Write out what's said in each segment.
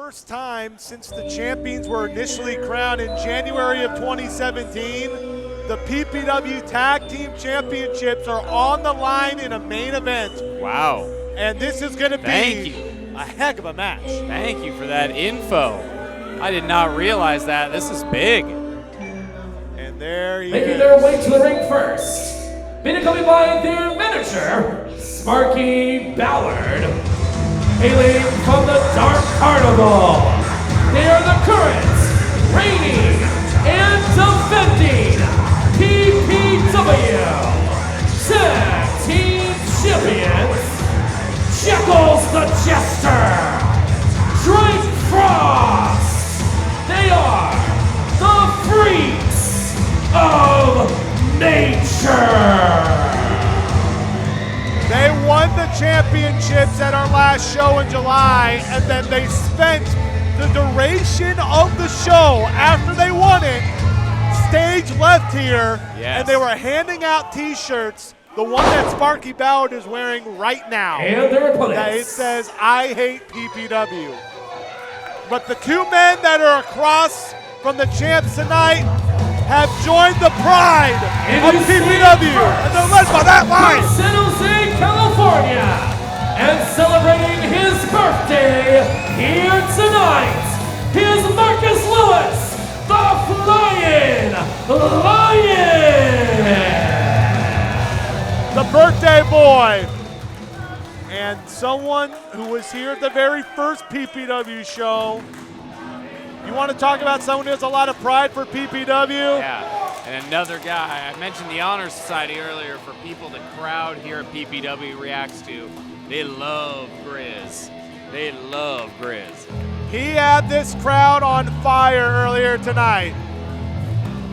first time since the champions were initially crowned in January of 2017, the PPW Tag Team Championships are on the line in a main event. Wow. And this is going to be a heck of a match. Thank you for that info. I did not realize that. This is big. And there he Making is. their way to the ring first, being accompanied by their manager, Sparky Ballard. Hailing from the Dark Carnival, they are the current, reigning, and defending PPW Tag Team Champions, Jeckles the Jester, Drake Frost. They are the Freaks of Nature. They won the championships at our last show in July, and then they spent the duration of the show after they won it, stage left here, and they were handing out t-shirts, the one that Sparky Ballard is wearing right now. And their opponents. That it says, "I hate PPW." But the two men that are across from the champs tonight have joined the pride of PPW, and they're led by that line. From San Jose, California, and celebrating his birthday here tonight, here's Marcus Lewis, the Flying Lion. The birthday boy. And someone who was here at the very first PPW show. You want to talk about someone who has a lot of pride for PPW? Yeah, and another guy, I mentioned the Honor Society earlier, for people the crowd here at PPW reacts to. They love Grizz. They love Grizz. He had this crowd on fire earlier tonight.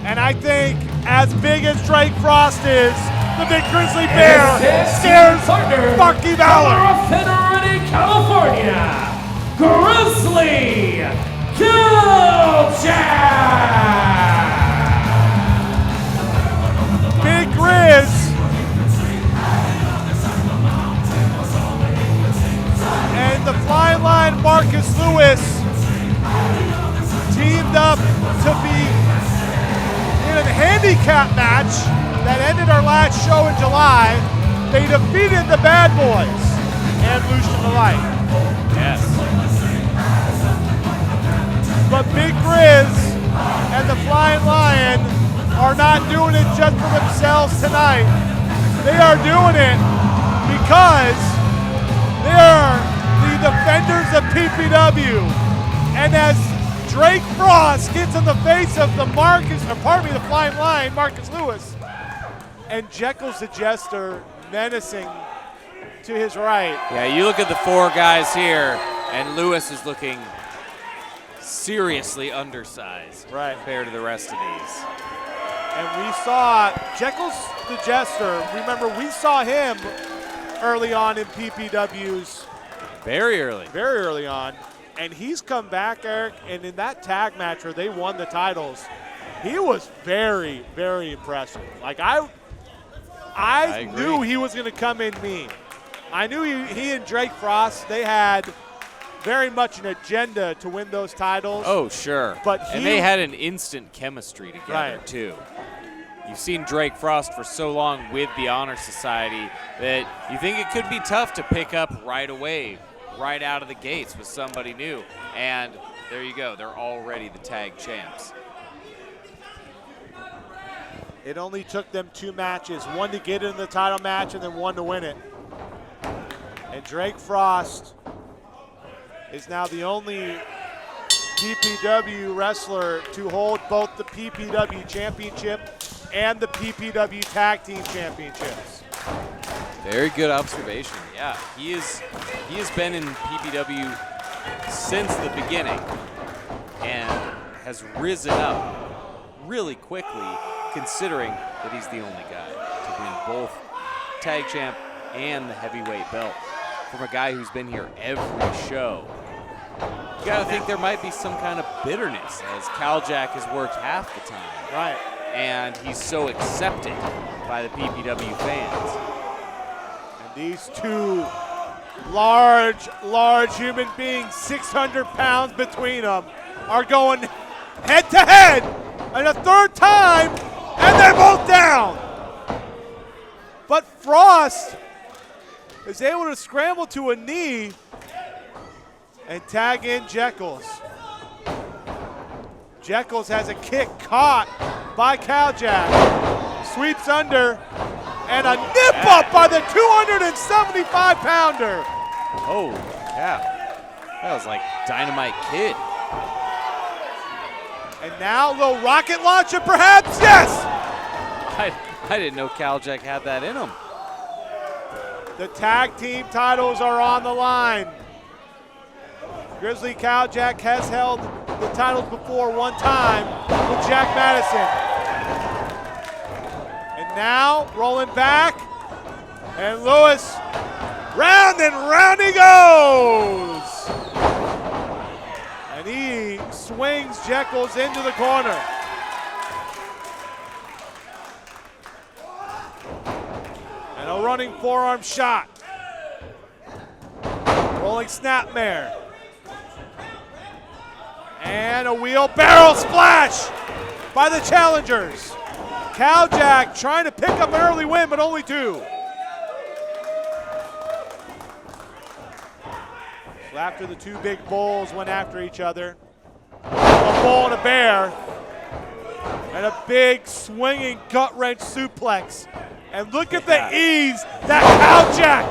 And I think as big as Drake Frost is, the big grizzly bear scares Sparky Ballard. From Federated, California, Grizzly Kal Jak. Big Grizz. And the flying line Marcus Lewis teamed up to be in a handicap match that ended our last show in July. They defeated the Bad Boys and Lucian the Light. Yes. But Big Grizz and the Flying Lion are not doing it just for themselves tonight. They are doing it because they are the defenders of PPW. And as Drake Frost gets in the face of the Flying Lion, Marcus Lewis, and Jeckles the Jester menacing to his right. Yeah, you look at the four guys here, and Lewis is looking seriously undersized compared to the rest of these. And we saw Jeckles the Jester, remember we saw him early on in PPW's. Very early on. And he's come back, Eric, and in that tag match where they won the titles, he was very, very impressive. Like I knew he was going to come in mean. I knew he and Drake Frost, they had very much an agenda to win those titles. Oh, sure. And they had an instant chemistry together, too. You've seen Drake Frost for so long with the Honor Society that you think it could be tough to pick up right away, right out of the gates with somebody new. And there you go. They're already the tag champs. It only took them 2 matches, one to get in the title match and then one to win it. And Drake Frost is now the only PPW wrestler to hold both the PPW Championship and the PPW Tag Team Championships. Very good observation. Yeah, he has been in PPW since the beginning and has risen up really quickly, considering that he's the only guy to win both Tag Champ and the heavyweight belt from a guy who's been here every show. You gotta think there might be some kind of bitterness as Kal Jak has worked half the time. Right. And he's so accepted by the PPW fans. And these two Large human beings, 600 pounds between them, are going head to head, and a third time, and they're both down. But Frost is able to scramble to a knee and tag in Jeckles. Jeckles has a kick caught by Kal Jak. Sweeps under, and a nip up by the 275-pounder. Oh, yeah. That was like Dynamite Kid. And now a little rocket launcher perhaps, yes! I didn't know Kal Jak had that in him. The tag team titles are on the line. Grizzly Kal Jak has held the titles before one time with Jack Madison. And now rolling back, and Lewis, round and round he goes. And he swings Jeckles into the corner. And a running forearm shot. Rolling snapmare. And a wheelbarrow splash by the challengers. Kal Jak trying to pick up an early win, but only two. So after the two big bulls went after each other, a bull and a bear, and a big swinging gut wrench suplex. And look at the ease that Kal Jak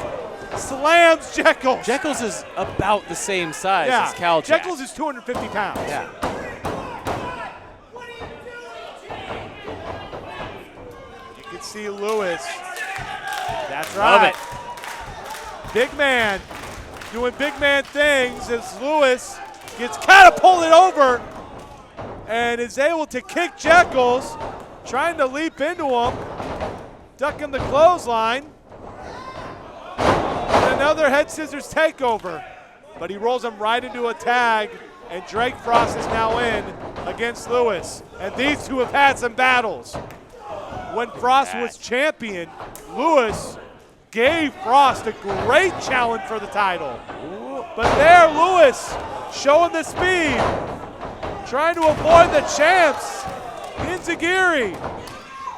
slams Jeckles. Jeckles is about the same size Yeah, as Kal Jak. Jeckles is 250 pounds. Yeah. You can see Lewis. That's Love right. it. Big man doing big man things as Lewis gets catapulted over and is able to kick Jeckles, trying to leap into him, ducking the clothesline. And another head scissors takeover, but he rolls him right into a tag, and Drake Frost is now in against Lewis. And these two have had some battles. When Frost was champion, Lewis gave Frost a great challenge for the title. But there, Lewis showing the speed, trying to avoid the champs. Inzagiri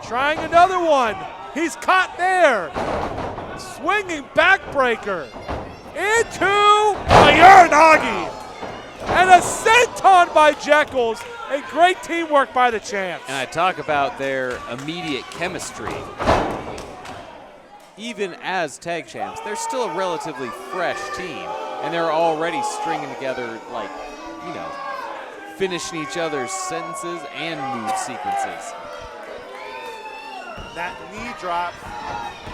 trying another one. He's caught there. Swinging backbreaker into a Uranagi. And a senton by Jeckles, and great teamwork by the champs. And I talk about their immediate chemistry. Even as tag champs, they're still a relatively fresh team, and they're already stringing together, like, you know, finishing each other's sentences and move sequences. That knee drop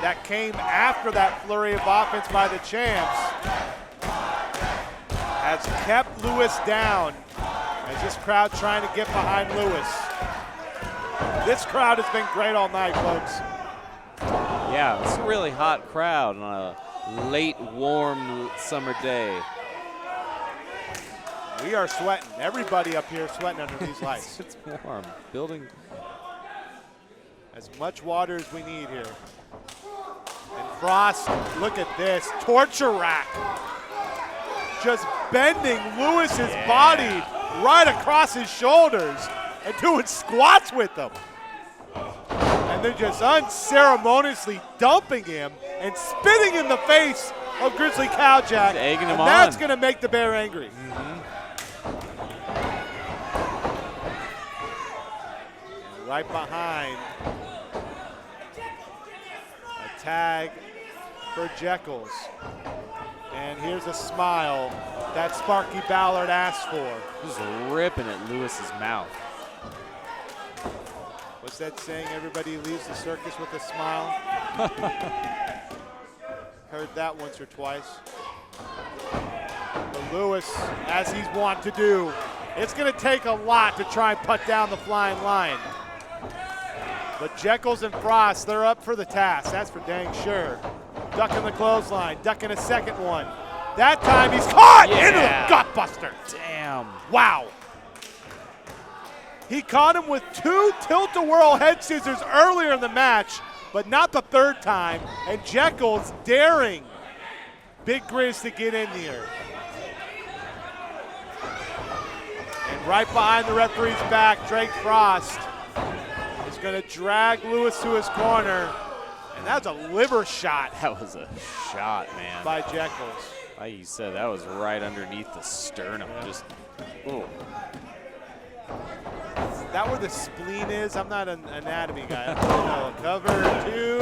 that came after that flurry of offense by the champs has kept Lewis down as this crowd trying to get behind Lewis. This crowd has been great all night, folks. Yeah, it's a really hot crowd on a late, warm summer day. We are sweating. Everybody up here is sweating under these lights. It's warm. Building. As much water as we need here. And Frost, look at this, torture rack. Just bending Lewis's body right across his shoulders and doing squats with them. And then just unceremoniously dumping him and spitting in the face of Grizzly Kal Jak. Egging him and that's on. going to make the bear angry. And right behind, a tag for Jeckles. And here's a smile that Sparky Ballard asked for. Just ripping at Lewis's mouth. What's that saying? Everybody leaves the circus with a smile. Heard that once or twice. But Lewis, as he's wont to do, it's going to take a lot to try and put down the flying lion. But Jeckles and Frost, they're up for the task. That's for dang sure. Ducking the clothesline, ducking a second one. That time he's caught into the gutbuster. Damn. Wow. He caught him with two tilt-a-whirl head scissors earlier in the match, but not the third time. And Jeckles daring Big Grizz to get in here. And right behind the referee's back, Drake Frost is going to drag Lewis to his corner. And that's a liver shot. That was a shot, man. By Jeckles. Like you said, that was right underneath the sternum. Yeah. Just, ooh. Is that where the spleen is? I'm not an anatomy guy. No, cover 2.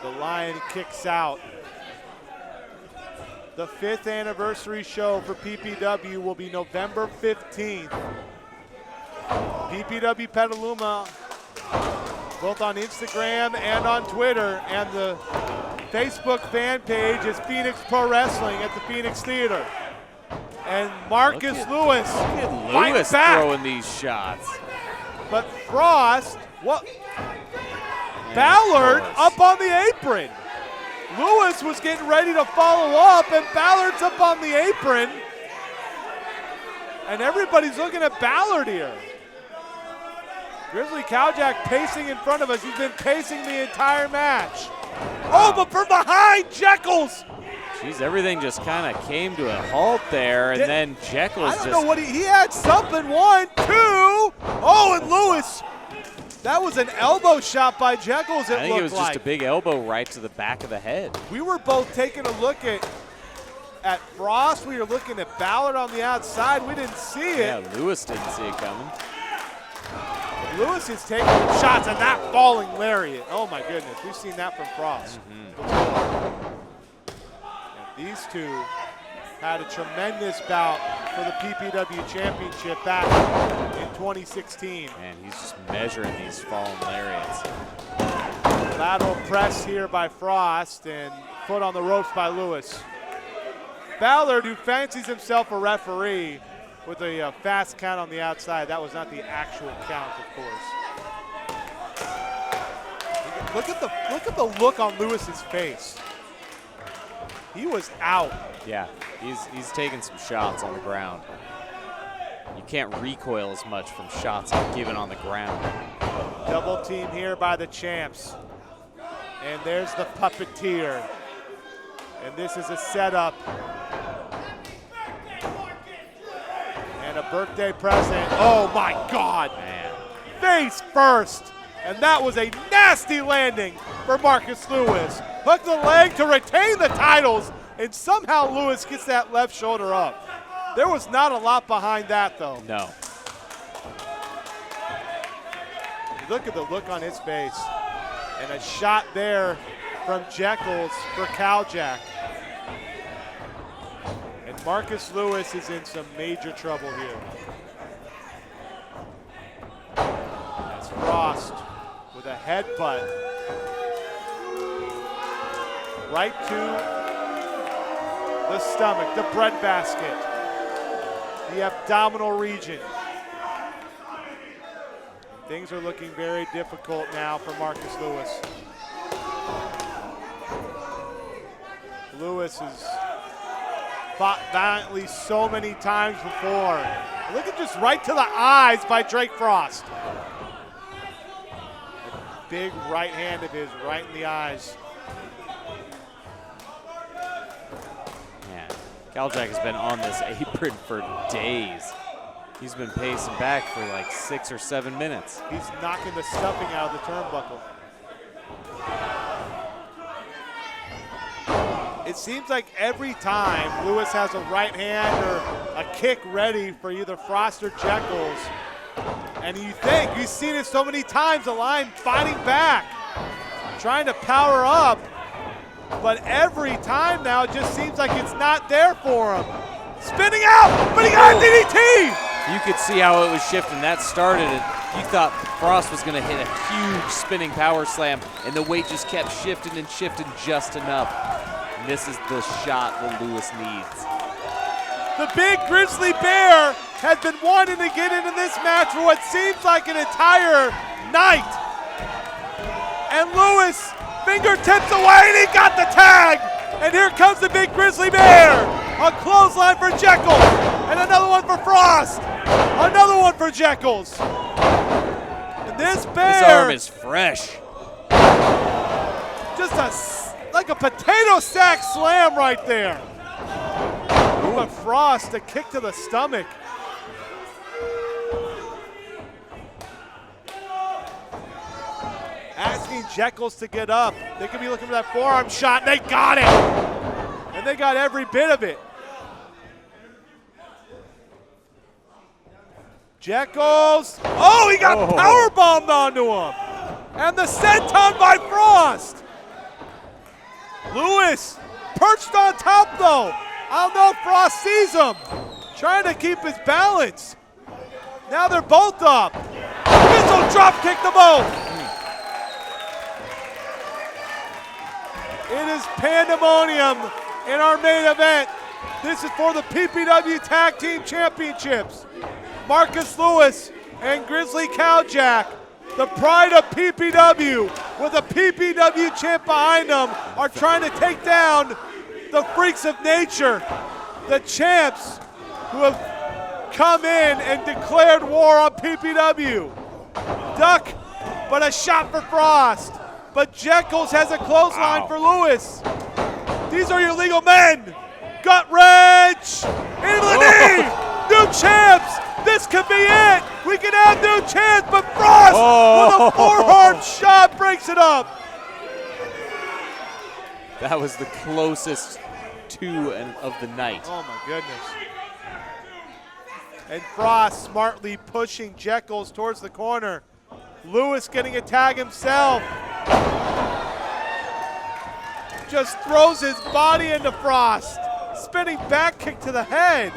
The Lion kicks out. The 5th anniversary show for PPW will be November 15th. PPW Petaluma, both on Instagram and on Twitter, and the Facebook fan page is Phoenix Pro Wrestling at the Phoenix Theater. And Marcus Lewis Lewis back. throwing these shots. But Frost, what? Ballard up on the apron. Lewis was getting ready to follow up, and Ballard's up on the apron. And everybody's looking at Ballard here. Grizzly Kal Jak pacing in front of us. He's been pacing the entire match. Oh, but from behind, Jeckles. Jeez, everything just kind of came to a halt there, and then Jeckles I don't know what he had something. 1, 2. Oh, and Lewis. That was an elbow shot by Jeckles, I think it was just a big elbow right to the back of the head. We were both taking a look at Frost. We were looking at Ballard on the outside. We didn't see it. Yeah, Lewis didn't see it coming. Lewis is taking shots and that falling lariat. Oh my goodness, we've seen that from Frost. And these two had a tremendous bout for the PPW Championship back in 2016. Man, he's just measuring these fallen lariats. Lateral press here by Frost and foot on the ropes by Lewis. Ballard, who fancies himself a referee, with a fast count on the outside. That was not the actual count, of course. Look at the look on Lewis's face. He was out. Yeah, he's taking some shots on the ground. You can't recoil as much from shots given on the ground. Double team here by the champs. And there's the puppeteer. And this is a setup. And a birthday present. Oh my God. Man. Face first. And that was a nasty landing for Marcus Lewis. Hooked the leg to retain the titles. And somehow Lewis gets that left shoulder up. There was not a lot behind that though. No. Look at the look on his face. And a shot there from Jeckles for Kal Jak. And Marcus Lewis is in some major trouble here. That's Frost with a headbutt. Right to the stomach, the breadbasket, the abdominal region. Things are looking very difficult now for Marcus Lewis. Lewis has fought valiantly so many times before. Look at just right to the eyes by Drake Frost. A big right hand of his right in the eyes. Man, Kal Jak has been on this apron for days. He's been pacing back for like 6 or 7 minutes. He's knocking the stuffing out of the turnbuckle. It seems like every time Lewis has a right hand or a kick ready for either Frost or Jeckles, and you've seen it so many times, the line fighting back, trying to power up, but every time now it just seems like it's not there for him. Spinning out DDT! You could see how it was shifting. That started it. You thought Frost was going to hit a huge spinning power slam, and the weight just kept shifting and shifting just enough. And this is the shot that Lewis needs. The big grizzly bear has been wanting to get into this match for what seems like an entire night. And Lewis fingertips away, and he got the tag. And here comes the big grizzly bear. A clothesline for Jeckles, and another one for Frost. Another one for Jeckles. And this bear. This arm is fresh. Just like a potato sack slam right there. But Frost, a kick to the stomach. Asking Jeckles to get up. They could be looking for that forearm shot, and they got it. And they got every bit of it. Jeckles, oh, he got powerbombed onto him. And the senton by Frost. Lewis perched on top though. I don't know if Frost sees him. Trying to keep his balance. Now they're both up. Grizzle drop kick them both. It is pandemonium in our main event. This is for the PPW Tag Team Championships. Marcus Lewis and Grizzly Kal Jak, the pride of PPW, with a PPW champ behind them, are trying to take down the freaks of nature, the champs who have come in and declared war on PPW. Duck, but a shot for Frost. But Jeckles has a clothesline for Lewis. These are your legal men. Gut wrench into the knee. New champs. This could be it. We can have new champs, but Frost with a forearm shot breaks it up. That was the closest to of the night. Oh my goodness. And Frost smartly pushing Jeckles towards the corner. Lewis getting a tag himself. Just throws his body into Frost. Spinning back kick to the head.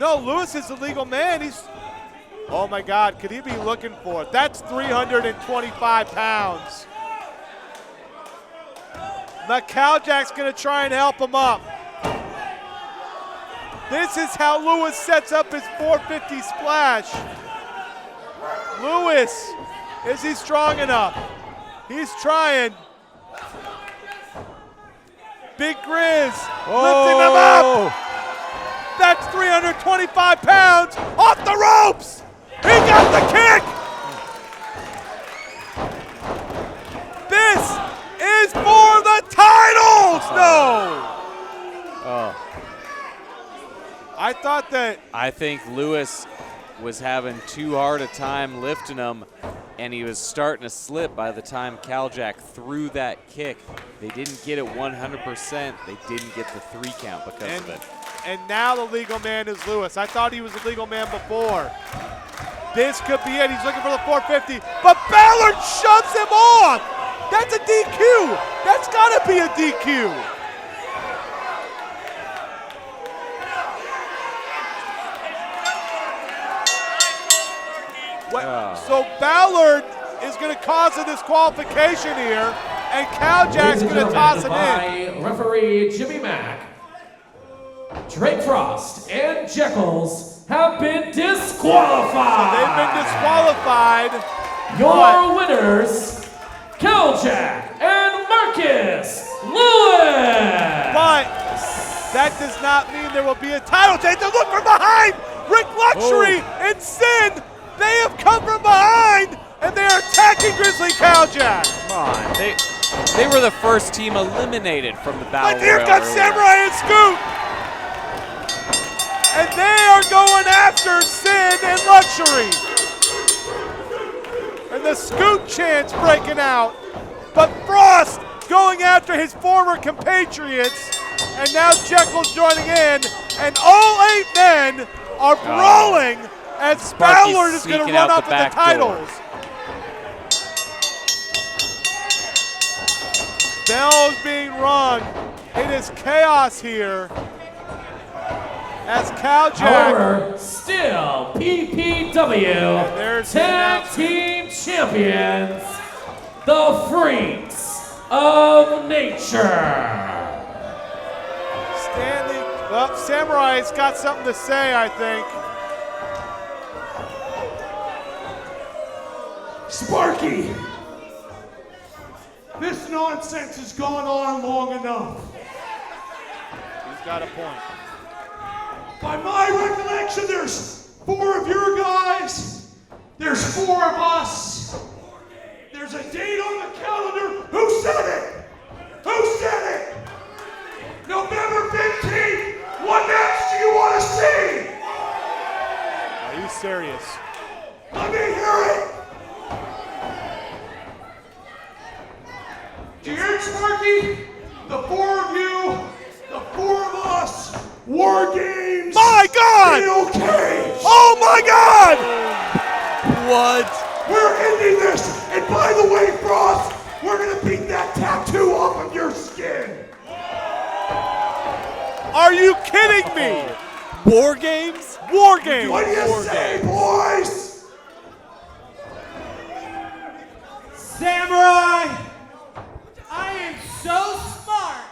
No, Lewis is the legal man. He's, oh my God, could he be looking for it? That's 325 pounds. But Kal Jak's gonna try and help him up. This is how Lewis sets up his 450 splash. Lewis, is he strong enough? He's trying. Big Grizz lifting him up. That's 325 pounds off the ropes. He got the kick. This is for the titles. No. I thought that. I think Lewis was having too hard a time lifting him, and he was starting to slip by the time Kal Jak threw that kick. They didn't get it 100%. They didn't get the 3 count because of it. And now the legal man is Lewis. I thought he was the legal man before. This could be it. He's looking for the 450, but Ballard shoves him off. That's a DQ. That's got to be a DQ. So Ballard is going to cause a disqualification here, and Kal Jak's going to toss it in. Referee Jimmy Mack, Drake Frost, and Jeckles have been disqualified. So they've been disqualified. Your winners, Kal Jak and Marcus Lewis. But that does not mean there will be a title change. They look from behind. Rick Luxury and Sin. They have come from behind, and they are attacking Grizzly Kal Jak. Come on. They were the first team eliminated from the Battle Royale. But here comes Samurai and Scoot. And they are going after Sin and Luxury. And the Scoot chant's breaking out. But Frost going after his former compatriots. And now Jeckles joining in. And all 8 men are brawling. And Ballard is going to run up with the titles. Bells being rung. It is chaos here. As Kal Jak. However, still PPW Tag Team Champions, the Freaks of Nature. Standing. Well, Samurai's got something to say, I think. Sparky, this nonsense has gone on long enough. He's got a point. By my recollection, there's 4 of your guys, there's 4 of us. There's a date on the calendar. Who said it? What match do you want to see? Are you serious? Let me hear it. Do you hear it, Sparky? The four of you, the four of us, War Games. My God! Steel Cage. Oh my God! What? We're ending this. And by the way, Frost, we're gonna beat that tattoo off of your skin. Are you kidding me? War Games? War Games. What do you say, boys? Samurai, I am so smart,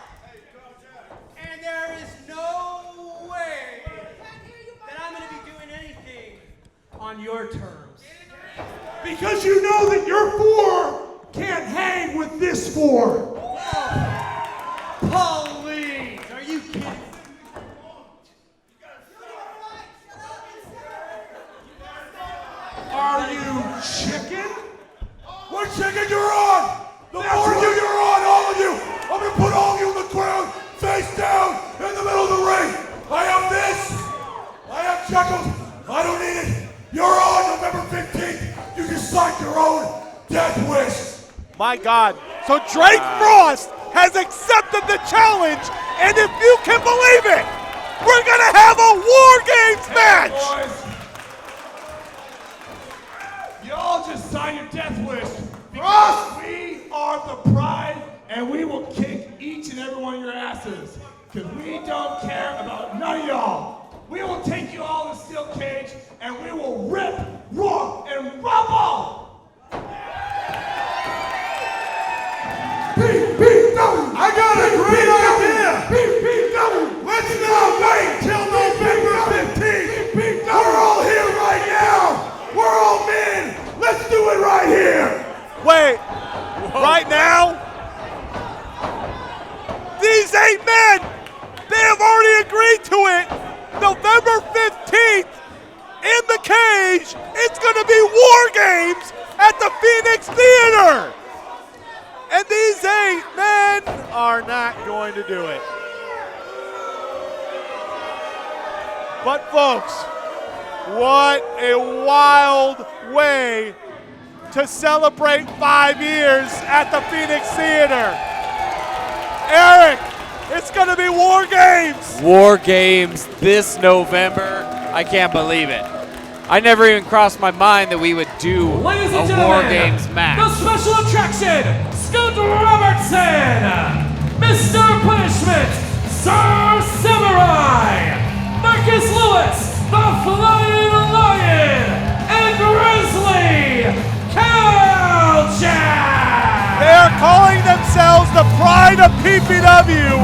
and there is no way that I'm going to be doing anything on your terms. Because you know that your four can't hang with this four. Please, are you kidding? Are you chicken? What chicken you're on? The four of you, you're on, all of you. I'm gonna put all of you on the ground, face down, in the middle of the ring. I am this. I am Jeckles. I don't need it. You're on November 15th. You can sign your own death wish. My God. So Drake Frost has accepted the challenge, and if you can believe it, we're gonna have a War Games match. Boys, y'all just sign your death wish. Because we are the pride, and we will kick each and every one of your asses. Because we don't care about none of y'all. We will take you all to Steel Cage, and we will rip, rock, and rumble. PPW! I got a great idea! PPW! Let's not wait till November 15th! We're all here right now! We're all men! Let's do it right here! Wait, right now? These 8 men, they have already agreed to it. November 15th, in the cage, it's gonna be War Games at the Phoenix Theater. And these 8 men are not going to do it. But folks, what a wild way to celebrate 5 years at the Phoenix Theater. Eric, it's gonna be War Games. War Games this November. I can't believe it. I never even crossed my mind that we would do Ladies and a gentlemen, War Games match. the special attraction, Scott Robertson, Mr. Punishment, Sir Samurai, Marcus Lewis, the Flying Lion, and Grizzly Kal Jak. They are calling themselves the pride of PPW,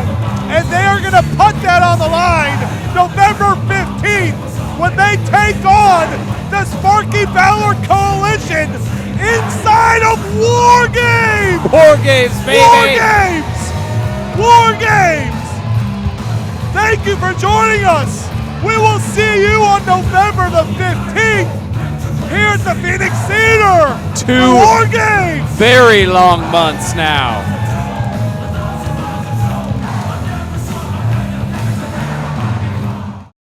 and they are gonna put that on the line November 15th when they take on the Sparky Valor Coalition inside of War Games! War Games, baby! War Games! War Games! Thank you for joining us! We will see you on November the 15th here at the Phoenix Theater! 2 War Games! very long months now.